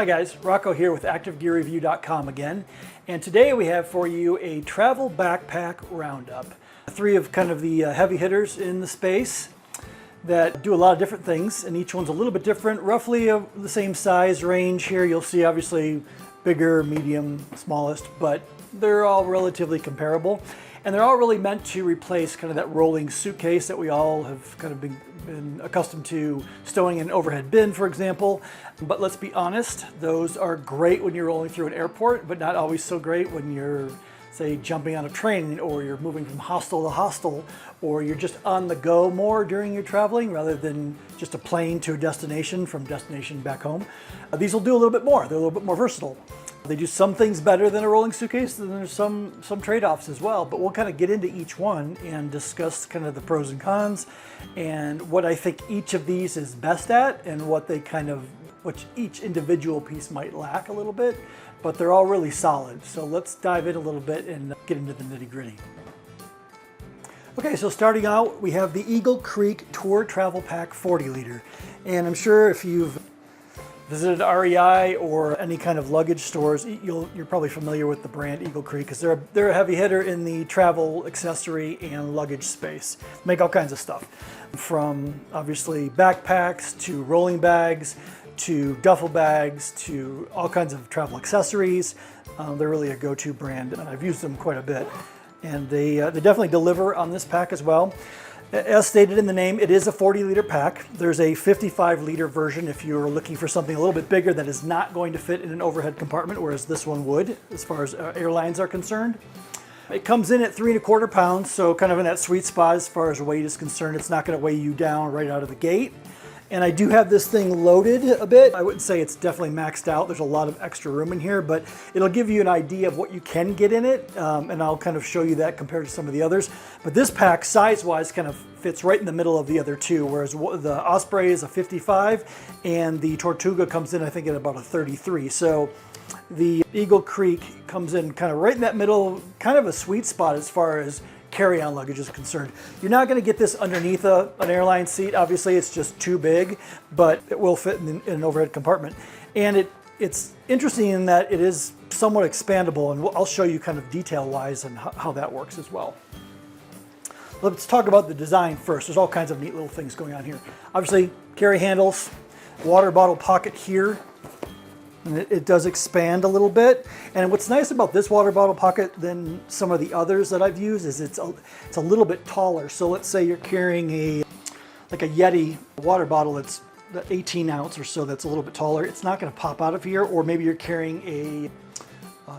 Hi guys, Rocco here with ActiveGearReview.com again, and today we have for you a travel backpack roundup. Three of kind of the heavy hitters in the space that do a lot of different things, and each one's a little bit different, roughly of the same size range here. You'll see obviously bigger, medium, smallest, but they're all relatively comparable. And they're all really meant to replace kind of that rolling suitcase that we all have kind of been accustomed to stowing in an overhead bin, for example. But let's be honest, those are great when you're rolling through an airport, but not always so great when you're, say, jumping on a train, or you're moving from hostel to hostel, or you're just on the go more during your traveling rather than just a plane to a destination from destination back home. These will do a little bit more. They're a little bit more versatile. They do some things better than a rolling suitcase, and there's some trade-offs as well, but we'll kind of get into each one and discuss kind of the pros and cons and what I think each of these is best at and what each individual piece might lack a little bit, but they're all really solid. So let's dive in a little bit and get into the nitty-gritty. Okay, so starting out, we have the Eagle Creek Tour Travel Pack 40 liter. And I'm sure if you've visited REI or any kind of luggage stores, you're probably familiar with the brand Eagle Creek, because they're a heavy hitter in the travel accessory and luggage space. Make all kinds of stuff, from obviously backpacks to rolling bags to duffel bags to all kinds of travel accessories. They're really a go-to brand, and I've used them quite a bit. And they definitely deliver on this pack as well. As stated in the name, it is a 40 liter pack. There's a 55 liter version if you're looking for something a little bit bigger that is not going to fit in an overhead compartment, whereas this one would, as far as airlines are concerned. It comes in at 3¼ pounds, so kind of in that sweet spot as far as weight is concerned. It's not going to weigh you down right out of the gate. And I do have this thing loaded a bit. I wouldn't say it's definitely maxed out. There's a lot of extra room in here, but it'll give you an idea of what you can get in it. And I'll kind of show you that compared to some of the others. But this pack, size-wise, kind of fits right in the middle of the other two, whereas the Osprey is a 55 and the Tortuga comes in, I think, at about a 33. So the Eagle Creek comes in kind of right in that middle, kind of a sweet spot as far as carry-on luggage is concerned. You're not going to get this underneath an airline seat. Obviously, it's just too big, but it will fit in an overhead compartment. And it's interesting in that it is somewhat expandable, and I'll show you kind of detail-wise and how that works as well. Let's talk about the design first. There's all kinds of neat little things going on here. Obviously, carry handles, water bottle pocket here. And it does expand a little bit. And what's nice about this water bottle pocket than some of the others that I've used is it's a little bit taller. So let's say you're carrying like a Yeti water bottle that's 18 ounce or so, that's a little bit taller. It's not going to pop out of here. Or maybe you're carrying a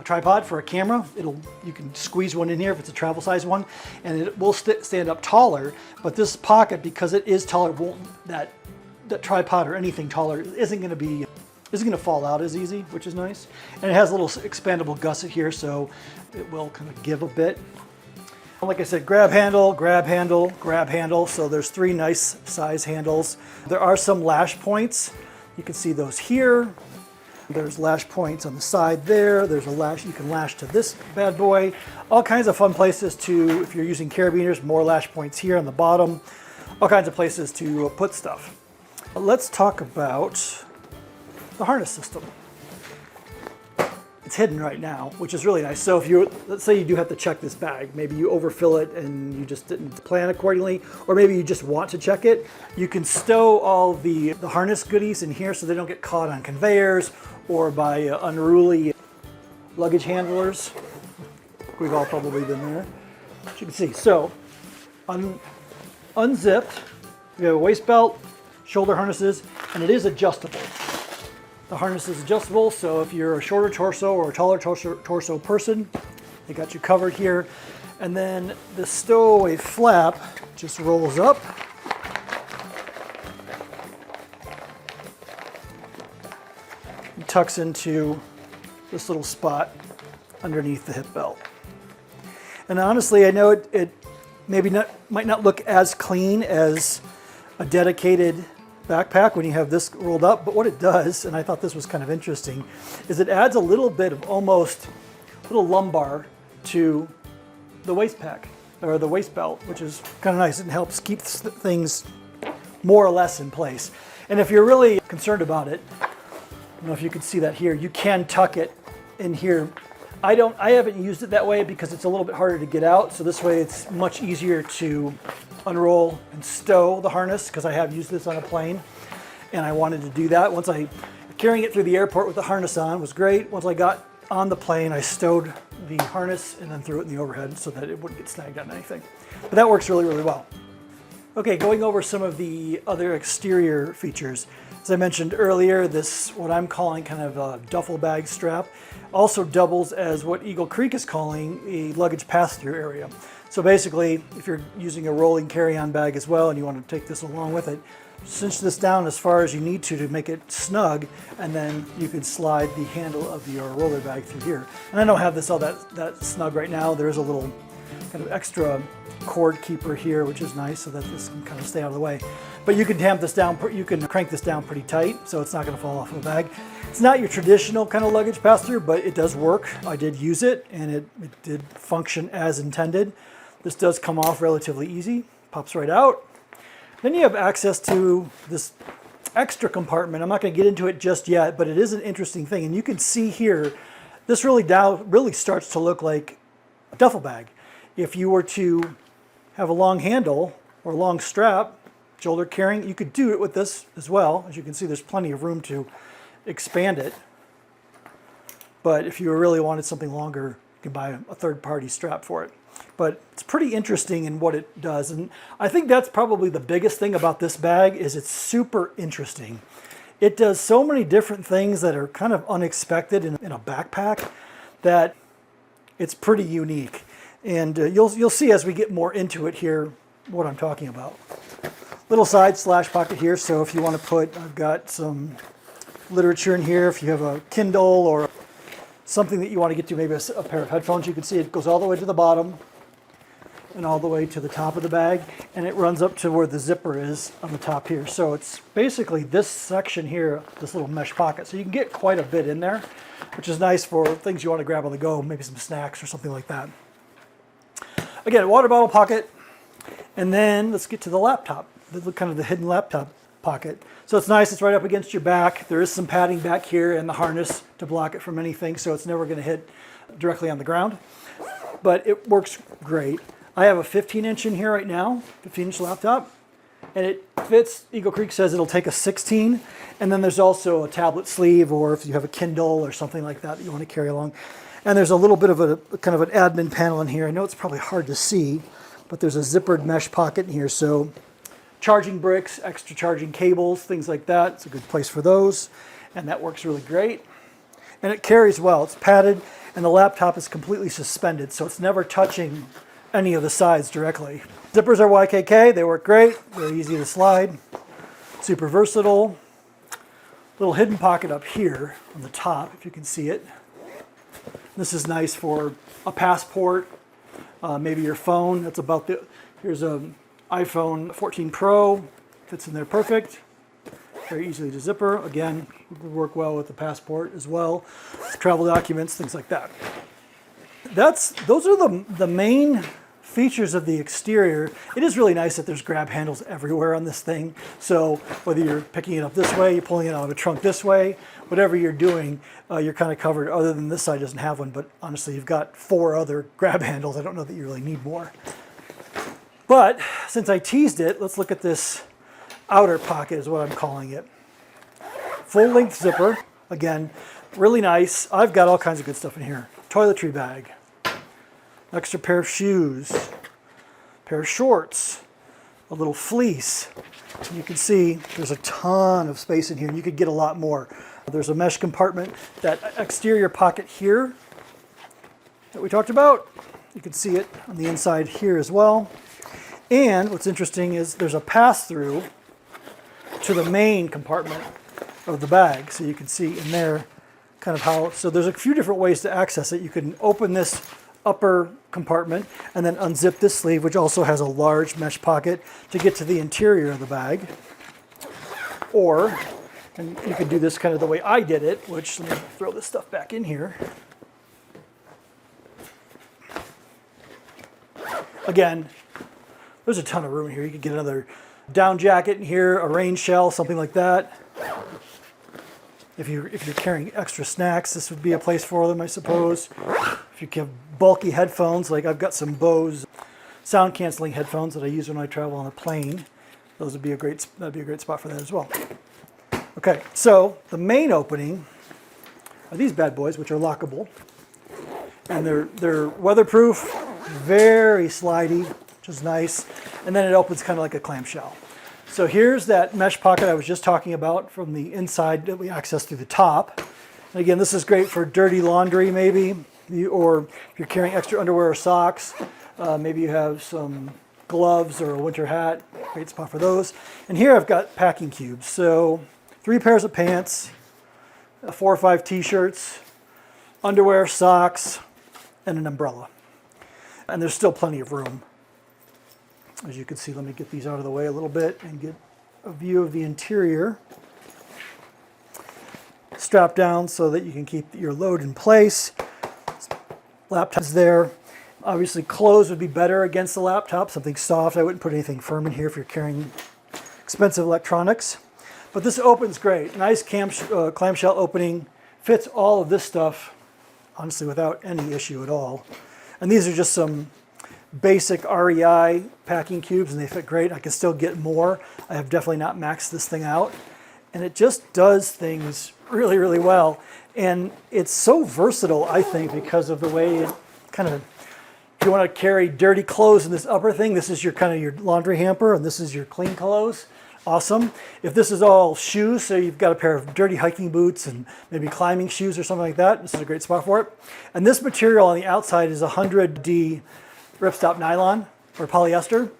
tripod for a camera. You can squeeze one in here if it's a travel size one, and it will stand up taller. But this pocket, because it is taller, that tripod or anything taller isn't going to fall out as easy, which is nice. And it has a little expandable gusset here, so it will kind of give a bit. Like I said, grab handle, grab handle, grab handle. So there's three nice size handles. There are some lash points. You can see those here. There's lash points on the side there. There's a lash, you can lash to this bad boy. All kinds of fun places to, if you're using carabiners, more lash points here on the bottom. All kinds of places to put stuff. Let's talk about the harness system. It's hidden right now, which is really nice. So if let's say you do have to check this bag, maybe you overfill it and you just didn't plan accordingly, or maybe you just want to check it, you can stow all the harness goodies in here so they don't get caught on conveyors or by unruly luggage handlers. We've all probably been there. As you can see, so unzipped, you have a waist belt, shoulder harnesses, and it is adjustable. The harness is adjustable, so if you're a shorter torso or a taller torso person, they got you covered here. And then the stowaway flap just rolls up. And tucks into this little spot underneath the hip belt. And honestly, I know it might not look as clean as a dedicated backpack when you have this rolled up, but what it does, and I thought this was kind of interesting, is it adds a little bit of almost a little lumbar to the waist pack or the waist belt, which is kind of nice. It helps keep things more or less in place. And if you're really concerned about it, don't know if you can see that here. You can tuck it in here. I haven't used it that way because it's a little bit harder to get out. So this way it's much easier to unroll and stow the harness, because I have used this on a plane and I wanted to do that. Carrying it through the airport with the harness on was great. Once I got on the plane, I stowed the harness and then threw it in the overhead so that it wouldn't get snagged on anything. But that works really, really well. Okay, going over some of the other exterior features. As I mentioned earlier, this, what I'm calling kind of a duffel bag strap, also doubles as what Eagle Creek is calling a luggage pass-through area. So basically, if you're using a rolling carry-on bag as well and you want to take this along with it, cinch this down as far as you need to make it snug, and then you can slide the handle of your roller bag through here. And I don't have this all that snug right now. There is a little kind of extra cord keeper here, which is nice, so that this can kind of stay out of the way. But you can tamp this down, you can crank this down pretty tight, so it's not going to fall off of the bag. It's not your traditional kind of luggage pass-through, but it does work. I did use it, and it did function as intended. This does come off relatively easy, pops right out. Then you have access to this extra compartment. I'm not going to get into it just yet, but it is an interesting thing. And you can see here, this really starts to look like a duffel bag. If you were to have a long handle or a long strap, shoulder carrying, you could do it with this as well. As you can see, there's plenty of room to expand it. But if you really wanted something longer, you can buy a third-party strap for it. But it's pretty interesting in what it does. And I think that's probably the biggest thing about this bag, is it's super interesting. It does so many different things that are kind of unexpected in a backpack that it's pretty unique. And you'll see as we get more into it here what I'm talking about. Little side slash pocket here, so if you want to put, I've got some literature in here. If you have a Kindle or something that you want to get to, maybe a pair of headphones, you can see it goes all the way to the bottom and all the way to the top of the bag, and it runs up to where the zipper is on the top here. So it's basically this section here, this little mesh pocket. So you can get quite a bit in there, which is nice for things you want to grab on the go, maybe some snacks or something like that. Again, water bottle pocket, and then let's get to the laptop, kind of the hidden laptop pocket. So it's nice, it's right up against your back. There is some padding back here and the harness to block it from anything, so it's never going to hit directly on the ground. But it works great. I have a 15-inch in here right now, 15-inch laptop, and it fits. Eagle Creek says it'll take a 16, and then there's also a tablet sleeve, or if you have a Kindle or something like that you want to carry along. And there's a little bit of a kind of an admin panel in here. I know it's probably hard to see, but there's a zippered mesh pocket in here, so charging bricks, extra charging cables, things like that. It's a good place for those, and that works really great. And it carries well. It's padded, and the laptop is completely suspended, so it's never touching any of the sides directly. Zippers are YKK. They work great. They're easy to slide. Super versatile. Little hidden pocket up here on the top, if you can see it. This is nice for a passport, maybe your phone. That's about the. Here's an iPhone 14 Pro. Fits in there perfect. Very easily to zipper. Again, would work well with the passport as well. Travel documents, things like that. Those are the main features of the exterior. It is really nice that there's grab handles everywhere on this thing. So whether you're picking it up this way, you're pulling it out of a trunk this way, whatever you're doing, you're kind of covered, other than this side doesn't have one. But honestly, you've got 4 other grab handles. I don't know that you really need more. But since I teased it, let's look at this outer pocket is what I'm calling it. Full length zipper. Again, really nice. I've got all kinds of good stuff in here. Toiletry bag. Extra pair of shoes, pair of shorts, a little fleece. And you can see there's a ton of space in here, and you could get a lot more. There's a mesh compartment, that exterior pocket here that we talked about. You can see it on the inside here as well. And what's interesting is there's a pass-through to the main compartment of the bag. So you can see in there kind of how, so there's a few different ways to access it. You can open this upper compartment and then unzip this sleeve, which also has a large mesh pocket to get to the interior of the bag. Or, and you can do this kind of the way I did it, which, let me throw this stuff back in here. Again, there's a ton of room here. You could get another down jacket in here, a rain shell, something like that. If you're carrying extra snacks, this would be a place for them, I suppose. If you have bulky headphones, like I've got some Bose sound canceling headphones that I use when I travel on a plane, those would be that'd be a great spot for that as well. Okay, so the main opening are these bad boys, which are lockable, and they're weatherproof, very slidey, which is nice, and then it opens kind of like a clamshell. So here's that mesh pocket I was just talking about from the inside that we access through the top. And again, this is great for dirty laundry maybe, or if you're carrying extra underwear or socks, maybe you have some gloves or a winter hat, great spot for those. And here I've got packing cubes. So 3 pairs of pants, 4 or 5 t-shirts, underwear, socks, and an umbrella. And there's still plenty of room. As you can see, let me get these out of the way a little bit and get a view of the interior. Strap down so that you can keep your load in place. Laptop's there. Obviously clothes would be better against the laptop, something soft. I wouldn't put anything firm in here if you're carrying expensive electronics. But this opens great. Nice clamshell opening. Fits all of this stuff, honestly, without any issue at all. And these are just some basic REI packing cubes, and they fit great. I can still get more. I have definitely not maxed this thing out. And it just does things really, really well. And it's so versatile, I think, because of the way it kind of, if you want to carry dirty clothes in this upper thing, this is your kind of your laundry hamper, and this is your clean clothes. Awesome. If this is all shoes, so you've got a pair of dirty hiking boots and maybe climbing shoes or something like that, this is a great spot for it. And this material on the outside is 100D ripstop nylon or polyester.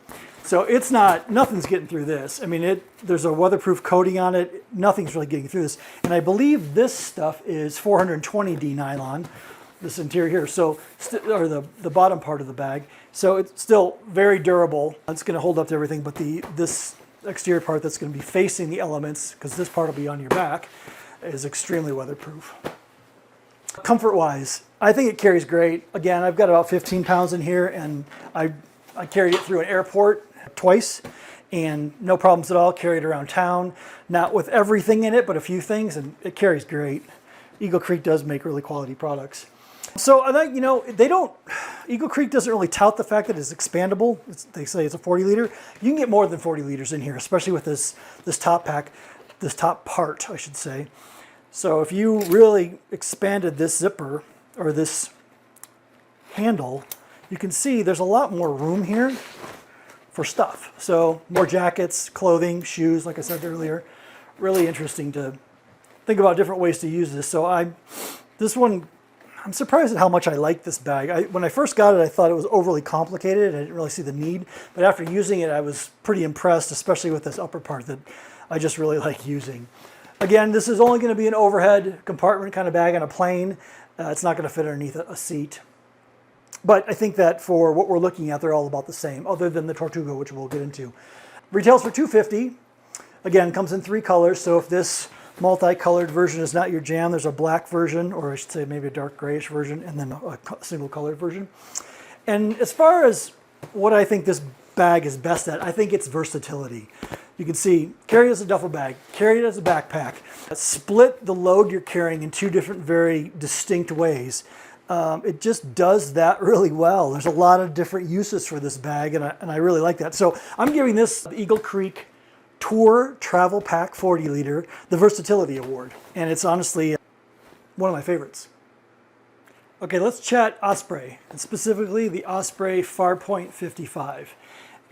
So it's not, nothing's getting through this. I mean, there's a weatherproof coating on it. Nothing's really getting through this. And I believe this stuff is 420D nylon, this interior here, so, or the bottom part of the bag. So it's still very durable. It's going to hold up to everything, but this exterior part that's going to be facing the elements, because this part will be on your back, is extremely weatherproof. Comfort-wise, I think it carries great. Again, I've got about 15 pounds in here, and I carried it through an airport twice, and no problems at all. Carried it around town, not with everything in it, but a few things, and it carries great. Eagle Creek does make really quality products. So I think, you know, Eagle Creek doesn't really tout the fact that it's expandable. They say it's a 40 liter. You can get more than 40 liters in here, especially with this top pack, this top part, I should say. So if you really expanded this zipper or this handle, you can see there's a lot more room here for stuff. So more jackets, clothing, shoes, like I said earlier. Really interesting to think about different ways to use this. So I'm surprised at how much I like this bag. When I first got it, I thought it was overly complicated. I didn't really see the need. But after using it, I was pretty impressed, especially with this upper part that I just really like using. Again, this is only going to be an overhead compartment kind of bag on a plane. It's not going to fit underneath a seat. But I think that for what we're looking at, they're all about the same, other than the Tortuga, which we'll get into. Retails for $250. Again, comes in 3 colors. So if this multicolored version is not your jam, there's a black version, or I should say maybe a dark grayish version, and then a single colored version. And as far as what I think this bag is best at, I think it's versatility. You can see, carry it as a duffel bag, carry it as a backpack, split the load you're carrying in 2 different very distinct ways. It just does that really well. There's a lot of different uses for this bag, and I really like that. So I'm giving this Eagle Creek Tour Travel Pack 40 liter the Versatility Award, and it's honestly one of my favorites. Okay, let's chat Osprey, and specifically the Osprey Farpoint 55.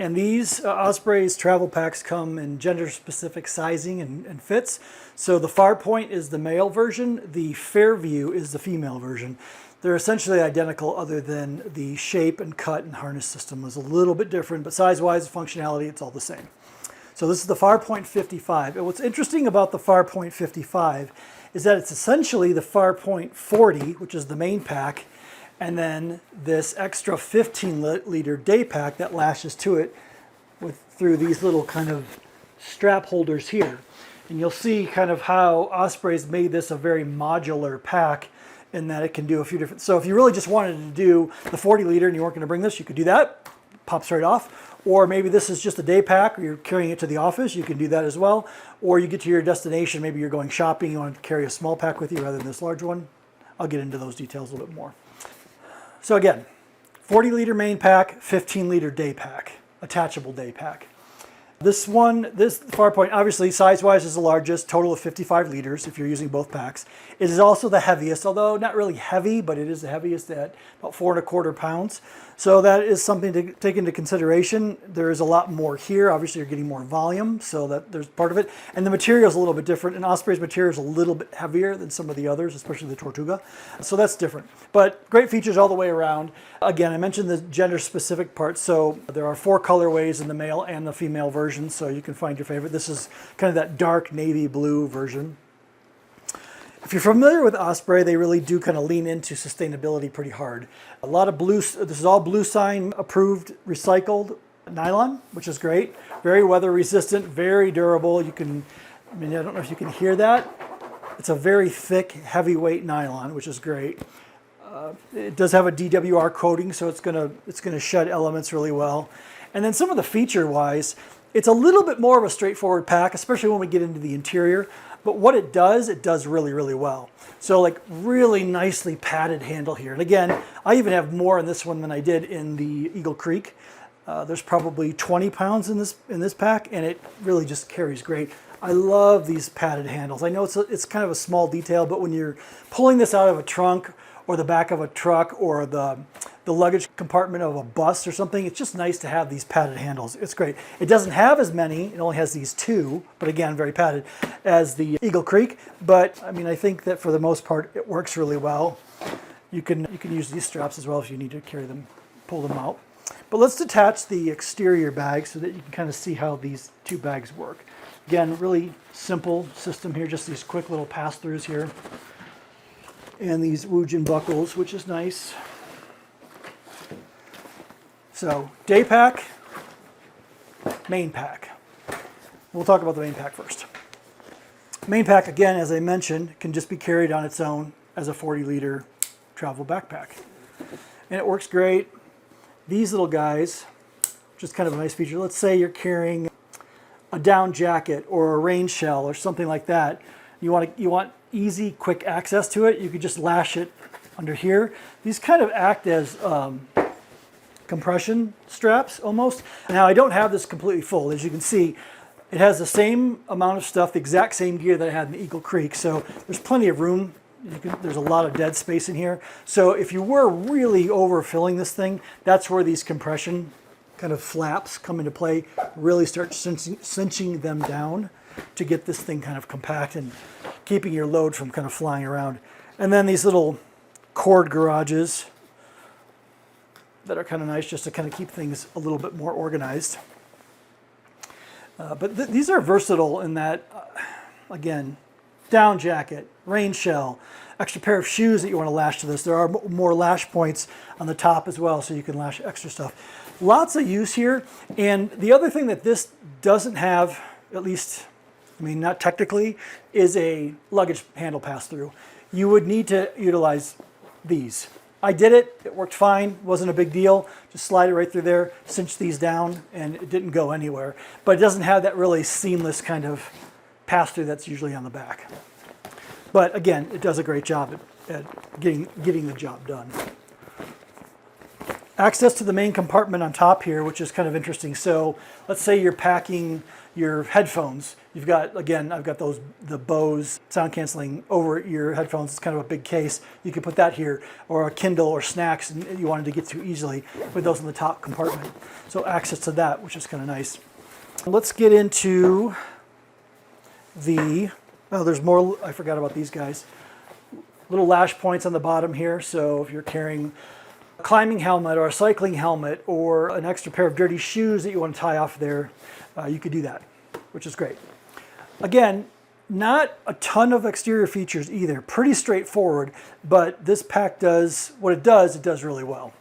And these Osprey's travel packs come in gender-specific sizing and fits. So the Farpoint is the male version, the Fairview is the female version. They're essentially identical, other than the shape and cut and harness system is a little bit different, but size-wise, functionality, it's all the same. So this is the Farpoint 55. And what's interesting about the Farpoint 55 is that it's essentially the Farpoint 40, which is the main pack, and then this extra 15-liter day pack that lashes to it through these little kind of strap holders here. And you'll see kind of how Osprey's made this a very modular pack in that it can do a few different. So if you really just wanted to do the 40 liter and you weren't going to bring this, you could do that. pops right off. Or maybe this is just a day pack, or you're carrying it to the office, you can do that as well. Or you get to your destination, maybe you're going shopping, you want to carry a small pack with you rather than this large one. I'll get into those details a little bit more. So again, 40-liter main pack, 15-liter day pack, attachable day pack. This Farpoint, obviously size-wise is the largest, total of 55 liters if you're using both packs. It is also the heaviest, although not really heavy, but it is the heaviest at about 4¼ pounds. So that is something to take into consideration. There is a lot more here. Obviously you're getting more volume, so that there's part of it. And the material is a little bit different, and Osprey's material is a little bit heavier than some of the others, especially the Tortuga. So that's different. But great features all the way around. Again, I mentioned the gender-specific parts, so there are 4 colorways in the male and the female version, so you can find your favorite. This is kind of that dark navy blue version. If you're familiar with Osprey, they really do kind of lean into sustainability pretty hard. A lot of blue, this is all Blue Sign approved recycled nylon, which is great. Very weather resistant, very durable. You can, I mean, I don't know if you can hear that. It's a very thick, heavyweight nylon, which is great. It does have a DWR coating, so it's gonna shed elements really well. And then some of the feature-wise, it's a little bit more of a straightforward pack, especially when we get into the interior. But what it does really, really well. So like really nicely padded handle here. And again, I even have more in this one than I did in the Eagle Creek. There's probably 20 pounds in this pack, and it really just carries great. I love these padded handles. I know it's kind of a small detail, but when you're pulling this out of a trunk or the back of a truck or the luggage compartment of a bus or something, it's just nice to have these padded handles. It's great. It doesn't have as many, it only has these 2, but again, very padded, as the Eagle Creek. But I mean, I think that for the most part, it works really well. You can use these straps as well if you need to carry them, pull them out. But let's detach the exterior bag so that you can kind of see how these 2 bags work. Again, really simple system here, just these quick little pass-throughs here. And these Woojin buckles, which is nice. So, day pack, main pack. We'll talk about the main pack first. Main pack, again, as I mentioned, can just be carried on its own as a 40-liter travel backpack. And it works great. These little guys, just kind of a nice feature. Let's say you're carrying a down jacket or a rain shell or something like that. You want easy, quick access to it. You could just lash it under here. These kind of act as compression straps almost. Now I don't have this completely full. As you can see, it has the same amount of stuff, the exact same gear that I had in the Eagle Creek. So there's plenty of room. There's a lot of dead space in here. So if you were really overfilling this thing, that's where these compression kind of flaps come into play. Really start cinching them down to get this thing kind of compact and keeping your load from kind of flying around. And then these little cord garages that are kind of nice just to kind of keep things a little bit more organized. But these are versatile in that, again, down jacket, rain shell, extra pair of shoes that you want to lash to this. There are more lash points on the top as well, so you can lash extra stuff. Lots of use here. And the other thing that this doesn't have, at least, I mean, not technically, is a luggage handle pass-through. You would need to utilize these. I did it, it worked fine, wasn't a big deal. Just slide it right through there, cinch these down, and it didn't go anywhere. But it doesn't have that really seamless kind of pass-through that's usually on the back. But again, it does a great job at getting the job done. Access to the main compartment on top here, which is kind of interesting. So let's say you're packing your headphones. You've got, again, I've got the Bose sound canceling over your headphones. It's kind of a big case. You could put that here, or a Kindle or snacks and you wanted to get to easily. Put those in the top compartment. So access to that, which is kind of nice. Let's get into there's more, I forgot about these guys. Little lash points on the bottom here. So if you're carrying a climbing helmet or a cycling helmet or an extra pair of dirty shoes that you want to tie off there, you could do that, which is great. Again, not a ton of exterior features either. Pretty straightforward, but this pack does what it does really well.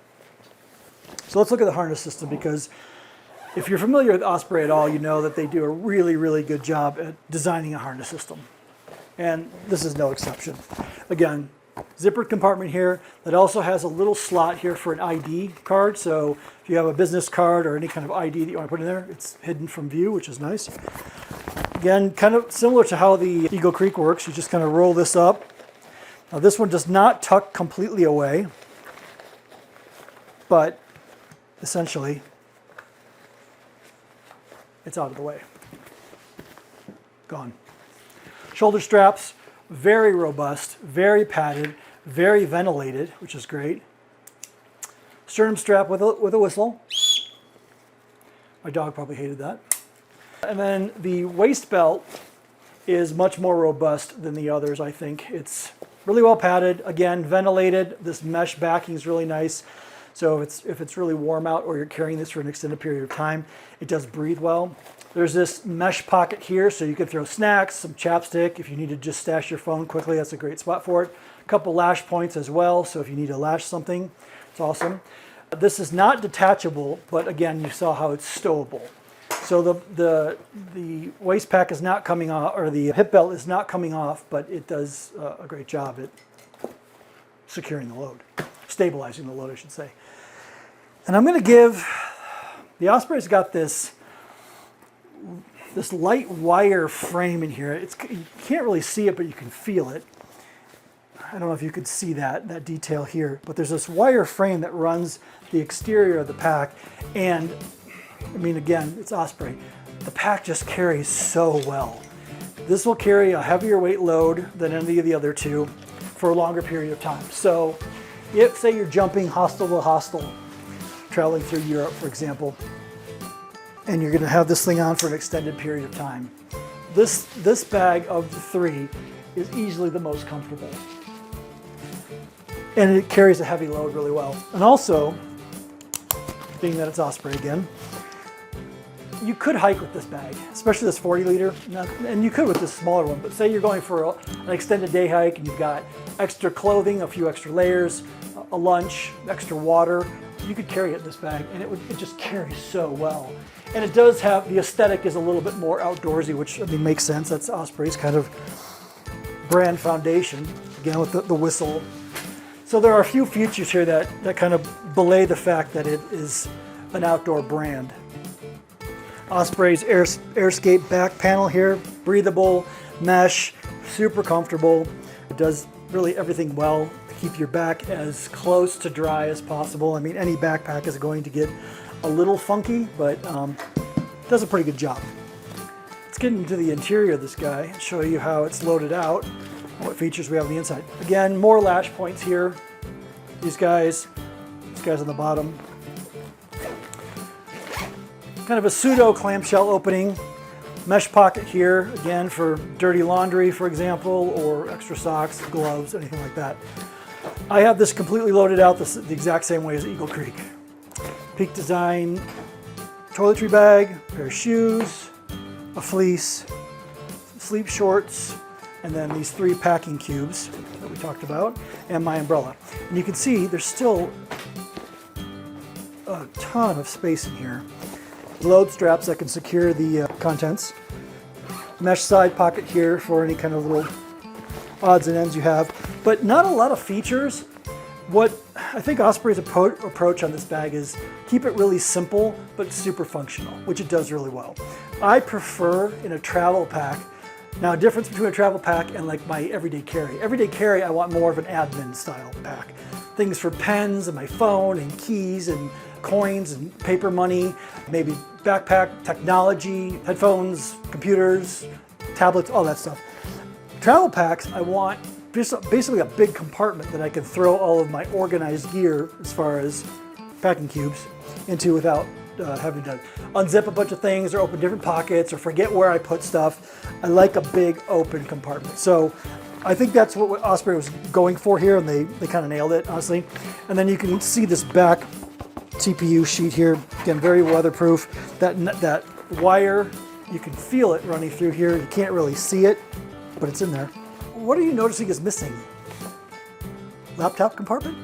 So let's look at the harness system, because if you're familiar with Osprey at all, you know that they do a really, really good job at designing a harness system. And this is no exception. Again, zippered compartment here that also has a little slot here for an ID card. So if you have a business card or any kind of ID that you want to put in there, it's hidden from view, which is nice. Again, kind of similar to how the Eagle Creek works. You just kind of roll this up. Now this one does not tuck completely away, but essentially it's out of the way. Gone. Shoulder straps, very robust, very padded, very ventilated, which is great. Sternum strap with a whistle. My dog probably hated that. And then the waist belt is much more robust than the others, I think. It's really well padded, again, ventilated. This mesh backing is really nice. So if it's really warm out or you're carrying this for an extended period of time, it does breathe well. There's this mesh pocket here, so you can throw snacks, some chapstick. If you need to just stash your phone quickly, that's a great spot for it. A couple lash points as well, so if you need to lash something, it's awesome. This is not detachable, but again, you saw how it's stowable. So the waist pack is not coming off, or the hip belt is not coming off, but it does a great job at securing the load, stabilizing the load, I should say. And I'm going to give, the Osprey's got this light wire frame in here. You can't really see it, but you can feel it. I don't know if you could see that detail here, but there's this wire frame that runs the exterior of the pack. And I mean, again, it's Osprey. The pack just carries so well. This will carry a heavier weight load than any of the other two for a longer period of time. So if, say, you're jumping hostel to hostel, traveling through Europe, for example, and you're going to have this thing on for an extended period of time, this bag of the three is easily the most comfortable. And it carries a heavy load really well. And also, being that it's Osprey again, you could hike with this bag, especially this 40 liter, and you could with this smaller one, but say you're going for an extended day hike and you've got extra clothing, a few extra layers, a lunch, extra water, you could carry it in this bag, and it just carries so well. And it does have, the aesthetic is a little bit more outdoorsy, which I mean makes sense. That's Osprey's kind of brand foundation, again with the whistle. So there are a few features here that kind of belay the fact that it is an outdoor brand. Osprey's Airscape back panel here, breathable, mesh, super comfortable. It does really everything well to keep your back as close to dry as possible. I mean, any backpack is going to get a little funky, but it does a pretty good job. Let's get into the interior of this guy and show you how it's loaded out, what features we have on the inside. Again, more lash points here. These guys on the bottom. Kind of a pseudo clamshell opening. Mesh pocket here, again, for dirty laundry, for example, or extra socks, gloves, anything like that. I have this completely loaded out the exact same way as Eagle Creek. Peak Design toiletry bag, pair of shoes, a fleece, sleep shorts, and then these 3 packing cubes that we talked about, and my umbrella. And you can see there's still a ton of space in here. Load straps that can secure the contents. Mesh side pocket here for any kind of little odds and ends you have, but not a lot of features. What I think Osprey's approach on this bag is keep it really simple, but super functional, which it does really well. I prefer in a travel pack. Now, a difference between a travel pack and like my everyday carry. Everyday carry, I want more of an admin style pack. Things for pens and my phone and keys and coins and paper money, maybe backpack, technology, headphones, computers, tablets, all that stuff. Travel packs, I want basically a big compartment that I can throw all of my organized gear, as far as packing cubes, into without having to unzip a bunch of things or open different pockets or forget where I put stuff. I like a big open compartment. So I think that's what Osprey was going for here, and they kind of nailed it, honestly. And then you can see this back TPU sheet here, again, very weatherproof. That wire, you can feel it running through here. You can't really see it, but it's in there. What are you noticing is missing? Laptop compartment?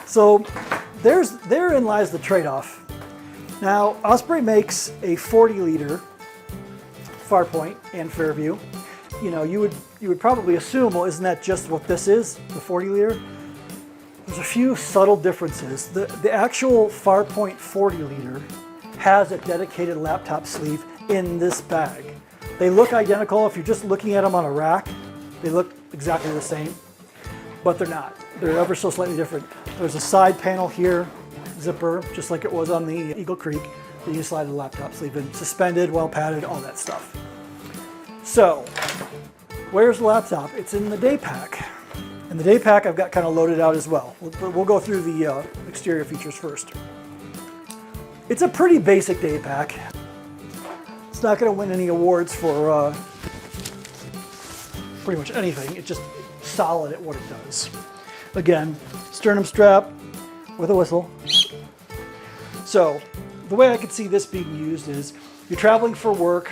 So therein lies the trade-off. Now, Osprey makes a 40 liter Farpoint and Fairview, you know, you would probably assume, well, isn't that just what this is, the 40 liter? There's a few subtle differences. The actual Farpoint 40 liter has a dedicated laptop sleeve in this bag. They look identical. If you're just looking at them on a rack, they look exactly the same, but they're not. They're ever so slightly different. There's a side panel here, zipper, just like it was on the Eagle Creek, that you slide the laptop sleeve in. Suspended, well padded, all that stuff. So, where's the laptop? It's in the day pack. And the day pack I've got kind of loaded out as well. We'll go through the exterior features first. It's a pretty basic day pack. It's not going to win any awards for pretty much anything. It's just solid at what it does. Again, sternum strap with a whistle. So the way I could see this being used is you're traveling for work,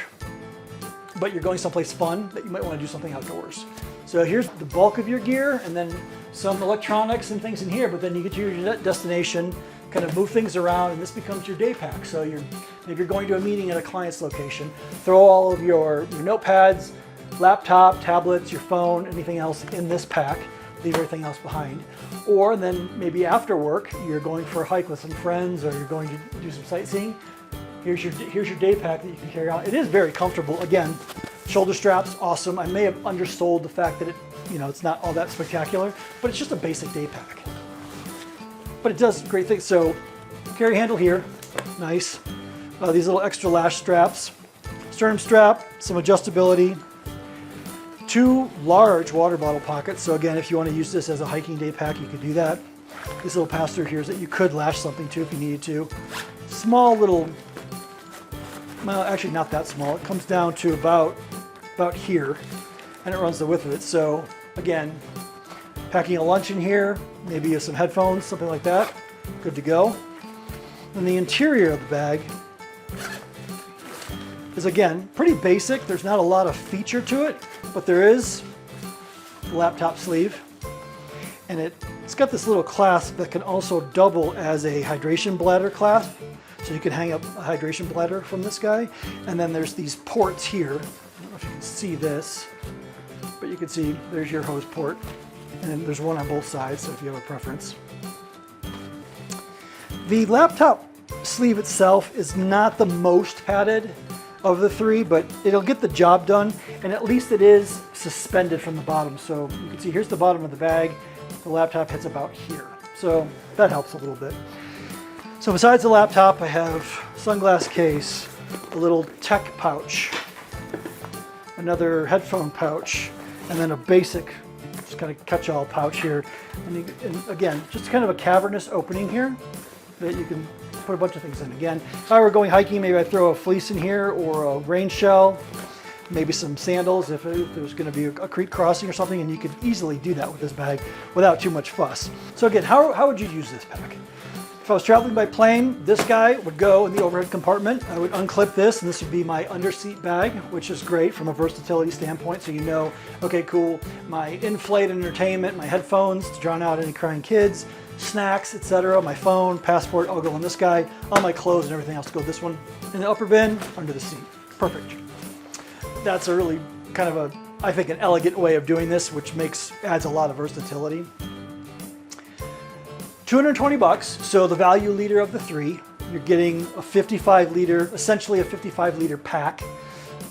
but you're going someplace fun that you might want to do something outdoors. So here's the bulk of your gear and then some electronics and things in here, but then you get to your destination, kind of move things around, and this becomes your day pack. So maybe you're going to a meeting at a client's location, throw all of your notepads, laptop, tablets, your phone, anything else in this pack, leave everything else behind. Or then maybe after work, you're going for a hike with some friends or you're going to do some sightseeing. Here's your day pack that you can carry on. It is very comfortable. Again, shoulder straps, awesome. I may have undersold the fact that it's not all that spectacular, but it's just a basic day pack. But it does great things. So carry handle here, nice. These little extra lash straps, sternum strap, some adjustability, 2 large water bottle pockets. So again, if you want to use this as a hiking day pack, you could do that. This little pass-through here is that you could lash something to if you needed to. Small little, well, actually not that small. It comes down to about here, and it runs the width of it. So again, packing a lunch in here, maybe some headphones, something like that, good to go. And the interior of the bag is, again, pretty basic. There's not a lot of feature to it, but there is the laptop sleeve. And it's got this little clasp that can also double as a hydration bladder clasp. So you can hang up a hydration bladder from this guy. And then there's these ports here. I don't know if you can see this, but you can see there's your hose port. And then there's one on both sides, so if you have a preference. The laptop sleeve itself is not the most padded of the 3, but it'll get the job done, and at least it is suspended from the bottom. So you can see here's the bottom of the bag. The laptop hits about here. So that helps a little bit. So besides the laptop, I have a sunglass case, a little tech pouch, another headphone pouch, and then a basic just kind of catch-all pouch here. And again, just kind of a cavernous opening here that you can put a bunch of things in. Again, if I were going hiking, maybe I'd throw a fleece in here or a rain shell, maybe some sandals if there's going to be a creek crossing or something, and you could easily do that with this bag without too much fuss. So again, how would you use this pack? If I was traveling by plane, this guy would go in the overhead compartment. I would unclip this, and this would be my underseat bag, which is great from a versatility standpoint. So you know, okay, cool, my in-flight entertainment, my headphones to drown out any crying kids, snacks, etc., my phone, passport, all go in this guy. All my clothes and everything else go this one. In the upper bin, under the seat. Perfect. That's a really kind of I think an elegant way of doing this, which adds a lot of versatility. $220, so the value leader of the 3. You're getting a 55 liter, essentially a 55 liter pack,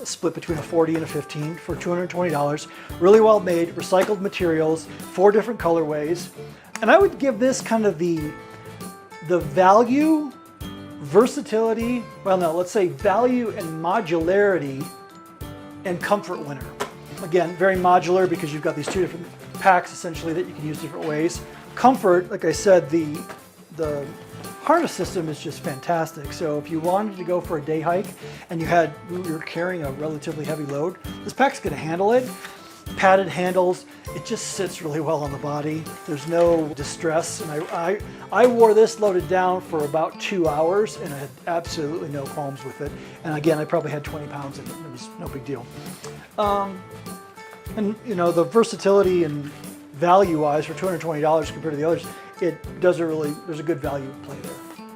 split between a 40 and a 15 for $220. Really well made, recycled materials, 4 different colorways. And I would give this kind of the value, versatility, well no, let's say value and modularity and comfort winner. Again, very modular because you've got these 2 different packs essentially that you can use different ways. Comfort, like I said, the harness system is just fantastic. So if you wanted to go for a day hike and you're carrying a relatively heavy load, this pack's going to handle it. Padded handles, it just sits really well on the body. There's no distress, and I wore this loaded down for about 2 hours and I had absolutely no qualms with it. And again, I probably had 20 pounds in it. It was no big deal. And you know, the versatility and value-wise for $220 compared to the others, there's a good value play there.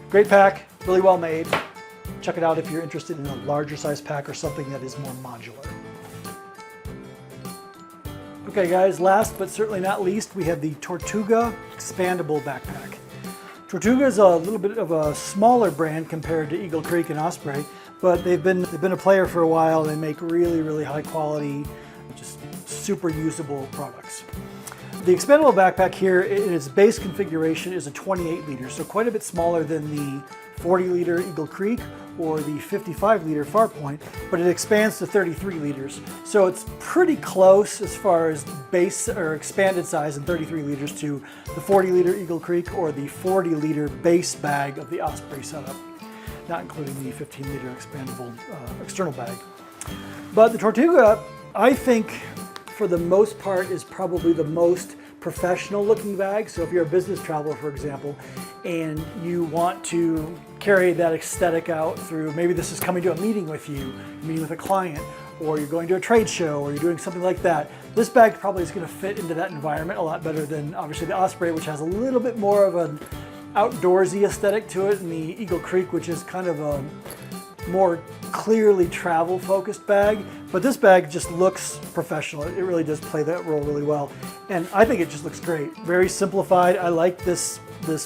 Great pack, really well made. Check it out if you're interested in a larger size pack or something that is more modular. Okay guys, last but certainly not least, we have the Tortuga Expandable Backpack. Tortuga is a little bit of a smaller brand compared to Eagle Creek and Osprey, but they've been a player for a while. They make really high quality, just super usable products. The expandable backpack here in its base configuration is a 28 liter, so quite a bit smaller than the 40 liter Eagle Creek or the 55 liter Farpoint, but it expands to 33 liters. So it's pretty close as far as base or expanded size in 33 liters to the 40 liter Eagle Creek or the 40 liter base bag of the Osprey setup, not including the 15 liter expandable external bag. But the Tortuga, I think, for the most part, is probably the most professional looking bag. So if you're a business traveler, for example, and you want to carry that aesthetic out through, maybe this is coming to a meeting with you, meeting with a client, or you're going to a trade show, or you're doing something like that, this bag probably is going to fit into that environment a lot better than obviously the Osprey, which has a little bit more of an outdoorsy aesthetic to it, and the Eagle Creek, which is kind of a more clearly travel focused bag. But this bag just looks professional. It really does play that role really well, and I think it just looks great. Very simplified. I like this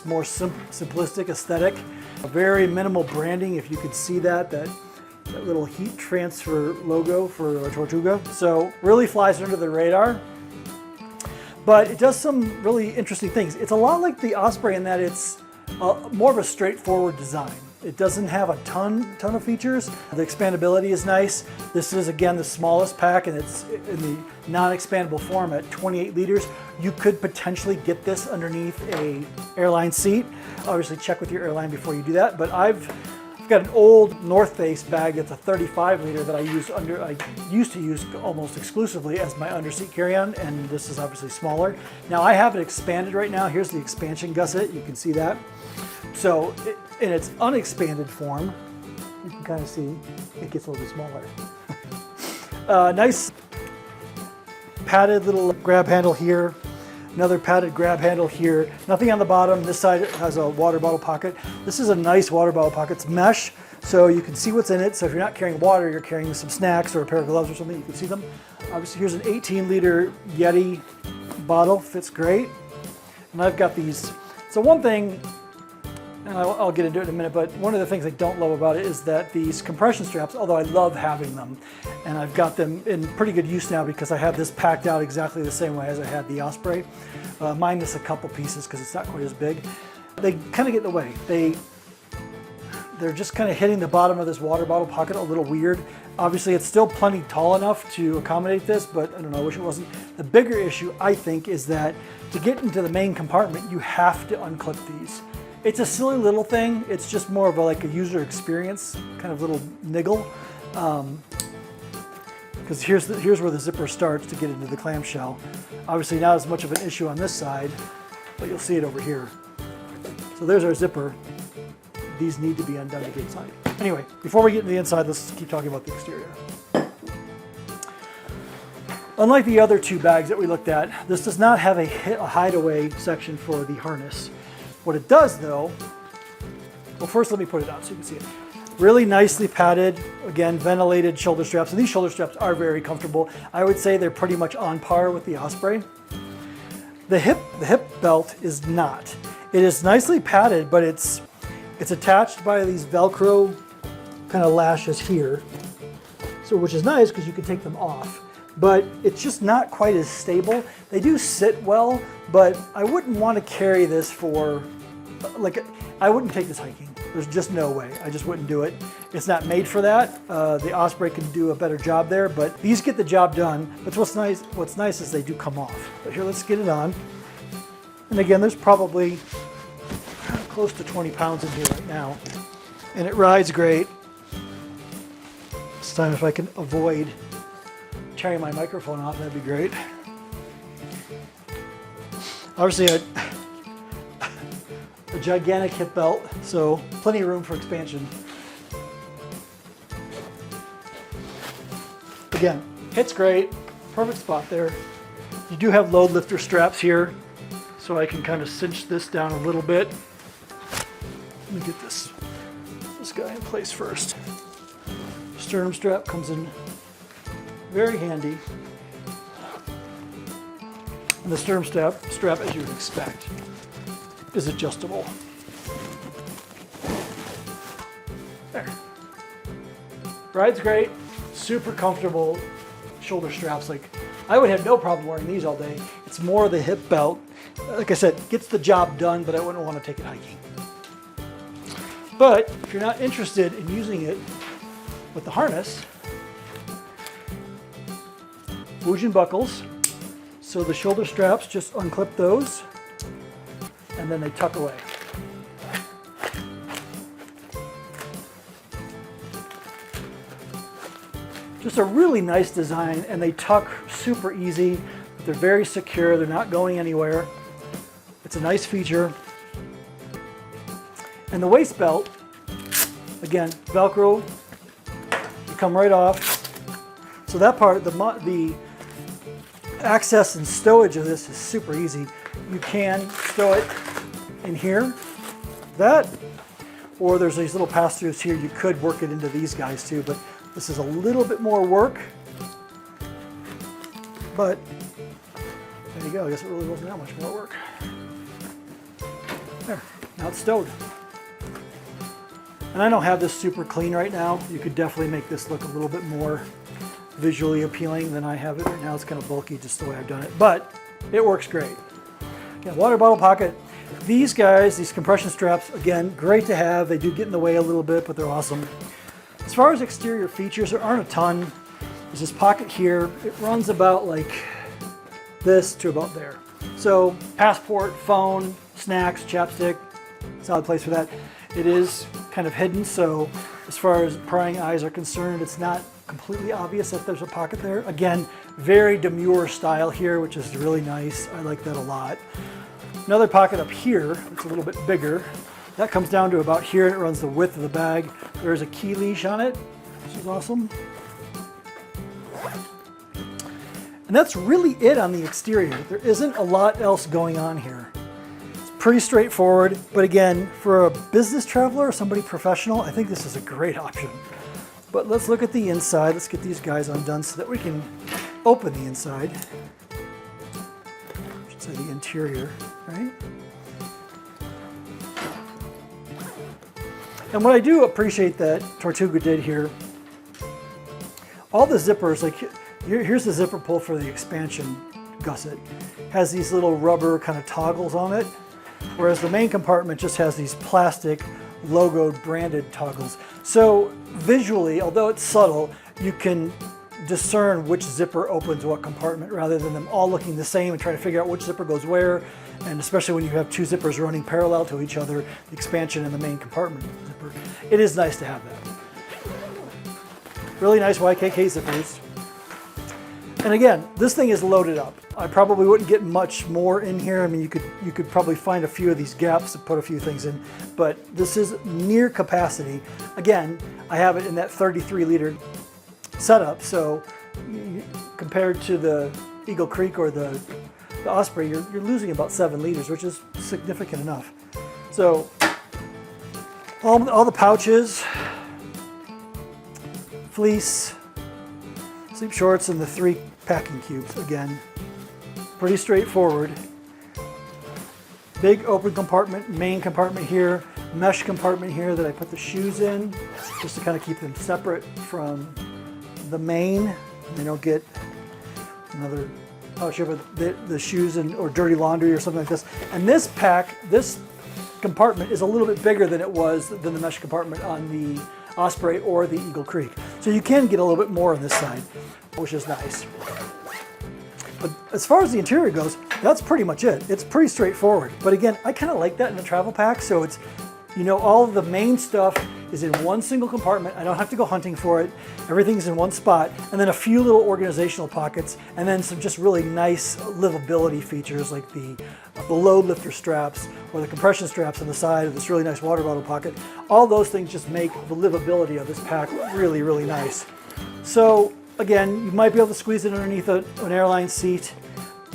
more simplistic aesthetic. Very minimal branding, if you could see that little heat transfer logo for Tortuga. So really flies under the radar, but it does some really interesting things. It's a lot like the Osprey in that it's more of a straightforward design. It doesn't have a ton of features. The expandability is nice. This is, again, the smallest pack, and it's in the non-expandable form at 28 liters. You could potentially get this underneath a airline seat. Obviously check with your airline before you do that, but I've got an old North Face bag that's a 35 liter that I used to use almost exclusively as my underseat carry-on, and this is obviously smaller. Now I have it expanded right now. Here's the expansion gusset, you can see that. So in its unexpanded form, you can kind of see it gets a little bit smaller. Nice padded little grab handle here. Another padded grab handle here. Nothing on the bottom. This side has a water bottle pocket. This is a nice water bottle pocket. It's mesh, so you can see what's in it. So if you're not carrying water, you're carrying some snacks or a pair of gloves or something, you can see them. Obviously, here's an 18 liter Yeti bottle. Fits great. And I've got these. So one thing, and I'll get into it in a minute, but one of the things I don't love about it is that these compression straps, although I love having them, and I've got them in pretty good use now because I have this packed out exactly the same way as I had the Osprey, minus a couple pieces because it's not quite as big. They kind of get in the way. They're just kind of hitting the bottom of this water bottle pocket a little weird. Obviously, it's still plenty tall enough to accommodate this, but I don't know, I wish it wasn't. The bigger issue, I think, is that to get into the main compartment, you have to unclip these. It's a silly little thing. It's just more of like a user experience kind of little niggle. Because here's where the zipper starts to get into the clamshell. Obviously not as much of an issue on this side, but you'll see it over here. So there's our zipper. These need to be undone to get inside. Anyway, before we get into the inside, let's keep talking about the exterior. Unlike the other two bags that we looked at, this does not have a hideaway section for the harness. What it does though, well, first let me put it out so you can see it. Really nicely padded, again, ventilated shoulder straps, and these shoulder straps are very comfortable. I would say they're pretty much on par with the Osprey. The hip belt is not. It is nicely padded, but it's attached by these Velcro kind of lashes here, so which is nice because you can take them off. But it's just not quite as stable. They do sit well, but I wouldn't want to carry this for, like, I wouldn't take this hiking. There's just no way. I just wouldn't do it. It's not made for that. The Osprey can do a better job there, but these get the job done. But what's nice is they do come off. But here, let's get it on. And again, there's probably close to 20 pounds in here right now. And it rides great. This time if I can avoid tearing my microphone off, that'd be great. Obviously a gigantic hip belt, so plenty of room for expansion. Again, hits great, perfect spot there. You do have load lifter straps here, so I can kind of cinch this down a little bit. Let me get this guy in place first. Sternum strap comes in very handy. And the stern strap, as you would expect, is adjustable. There. Ride's great, super comfortable shoulder straps. Like, I would have no problem wearing these all day. It's more the hip belt. Like I said, gets the job done, but I wouldn't want to take it hiking. But if you're not interested in using it with the harness, Woojin buckles. So the shoulder straps, just unclip those, and then they tuck away. Just a really nice design, and they tuck super easy. They're very secure, they're not going anywhere. It's a nice feature. And the waist belt, again, Velcro, you come right off. So that part, the access and stowage of this is super easy. You can stow it in here, or there's these little pass-throughs here. You could work it into these guys too, but this is a little bit more work. But there you go, I guess it really wasn't that much more work. There, now it's stowed. And I don't have this super clean right now. You could definitely make this look a little bit more visually appealing than I have it right now. It's kind of bulky just the way I've done it, but it works great. Again, water bottle pocket. These guys, these compression straps, again, great to have. They do get in the way a little bit, but they're awesome. As far as exterior features, there aren't a ton. There's this pocket here. It runs about like this to about there. So passport, phone, snacks, chapstick, solid place for that. It is kind of hidden, so as far as prying eyes are concerned, it's not completely obvious that there's a pocket there. Again, very demure style here, which is really nice. I like that a lot. Another pocket up here, it's a little bit bigger. That comes down to about here, and it runs the width of the bag. There's a key leash on it, which is awesome. And that's really it on the exterior. There isn't a lot else going on here. It's pretty straightforward, but again, for a business traveler or somebody professional, I think this is a great option. But let's look at the inside. Let's get these guys undone so that we can open the inside. I should say the interior, right? And what I do appreciate that Tortuga did here, all the zippers, like here's the zipper pull for the expansion gusset, has these little rubber kind of toggles on it, whereas the main compartment just has these plastic logoed branded toggles. So visually, although it's subtle, you can discern which zipper opens what compartment rather than them all looking the same and trying to figure out which zipper goes where. And especially when you have two zippers running parallel to each other, the expansion and the main compartment zipper, it is nice to have that. Really nice YKK zippers. And again, this thing is loaded up. I probably wouldn't get much more in here. I mean, you could probably find a few of these gaps to put a few things in, but this is near capacity. Again, I have it in that 33-liter setup, so compared to the Eagle Creek or the Osprey, you're losing about 7 liters, which is significant enough. So all the pouches, fleece, sleep shorts, and the 3 packing cubes. Again, pretty straightforward. Big open compartment, main compartment here, mesh compartment here that I put the shoes in, just to kind of keep them separate from the main. They don't get another pouch here, but the shoes or dirty laundry or something like this. And this compartment is a little bit bigger than it was than the mesh compartment on the Osprey or the Eagle Creek. So you can get a little bit more on this side, which is nice. But as far as the interior goes, that's pretty much it. It's pretty straightforward. But again, I kind of like that in a travel pack. So it's, you know, all of the main stuff is in one single compartment. I don't have to go hunting for it. Everything's in one spot. And then a few little organizational pockets, and then some just really nice livability features like the load lifter straps or the compression straps on the side of this really nice water bottle pocket. All those things just make the livability of this pack really, really nice. So again, you might be able to squeeze it underneath an airline seat.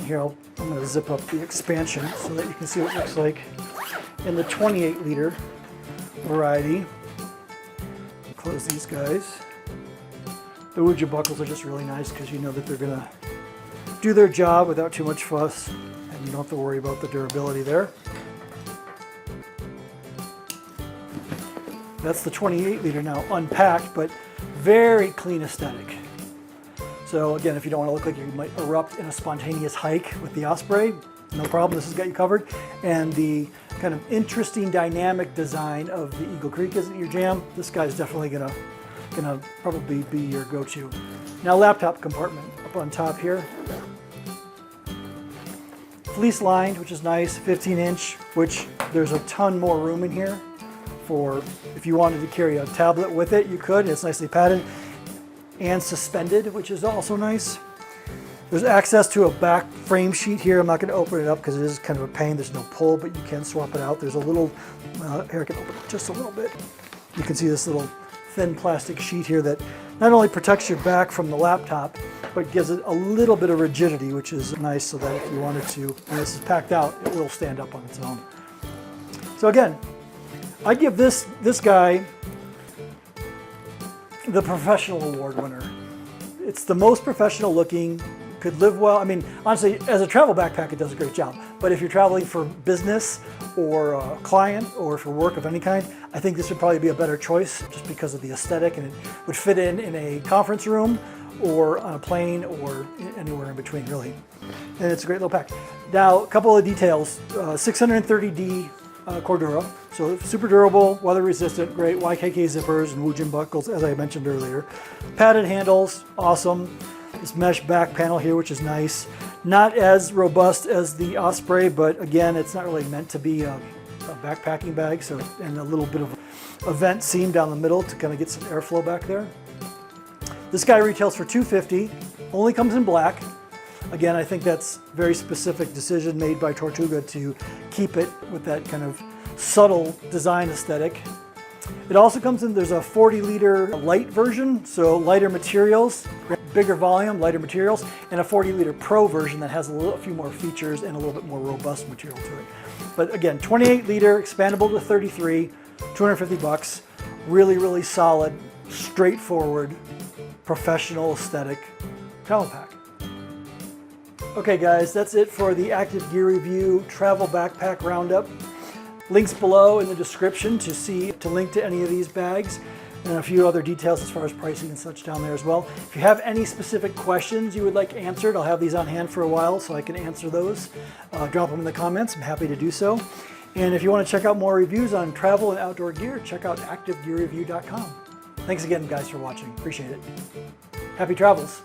Here, I'm going to zip up the expansion so that you can see what it looks like in the 28-liter variety. Close these guys. The Woojin buckles are just really nice because you know that they're going to do their job without too much fuss, and you don't have to worry about the durability there. That's the 28 liter now unpacked, but very clean aesthetic. So again, if you don't want to look like you might erupt in a spontaneous hike with the Osprey, no problem, this has got you covered. And the kind of interesting dynamic design of the Eagle Creek isn't your jam. This guy's definitely gonna probably be your go-to. Now, laptop compartment up on top here. Fleece lined, which is nice, 15-inch, which there's a ton more room in here for if you wanted to carry a tablet with it, you could. It's nicely padded and suspended, which is also nice. There's access to a back frame sheet here. I'm not going to open it up because it is kind of a pain. There's no pull, but you can swap it out. There's a little, here I can open it just a little bit. You can see this little thin plastic sheet here that not only protects your back from the laptop, but gives it a little bit of rigidity, which is nice so that if you wanted to, and this is packed out, it will stand up on its own. So again, I give this guy the professional award winner. It's the most professional looking, could live well. I mean, honestly, as a travel backpack, it does a great job. But if you're traveling for business or a client or for work of any kind, I think this would probably be a better choice just because of the aesthetic, and it would fit in a conference room or on a plane or anywhere in between, really. And it's a great little pack. Now, a couple of details. 630D Cordura, so super durable, weather resistant, great YKK zippers and Woojin buckles, as I mentioned earlier. Padded handles, awesome. This mesh back panel here, which is nice. Not as robust as the Osprey, but again, it's not really meant to be a backpacking bag, so, and a little bit of a vent seam down the middle to kind of get some airflow back there. This guy retails for $250, only comes in black. Again, I think that's a very specific decision made by Tortuga to keep it with that kind of subtle design aesthetic. It also comes in, there's a 40-liter light version, so lighter materials, bigger volume, lighter materials, and a 40-liter Pro version that has a few more features and a little bit more robust material to it. But again, 28-liter, expandable to 33, 250 bucks. Really, really solid, straightforward, professional aesthetic travel pack. Okay guys, that's it for the Active Gear Review Travel Backpack Roundup. Links below in the description to link to any of these bags, and a few other details as far as pricing and such down there as well. If you have any specific questions you would like answered, I'll have these on hand for a while so I can answer those. Drop them in the comments, I'm happy to do so. And if you want to check out more reviews on travel and outdoor gear, check out activegearreview.com. Thanks again guys for watching, appreciate it. Happy travels.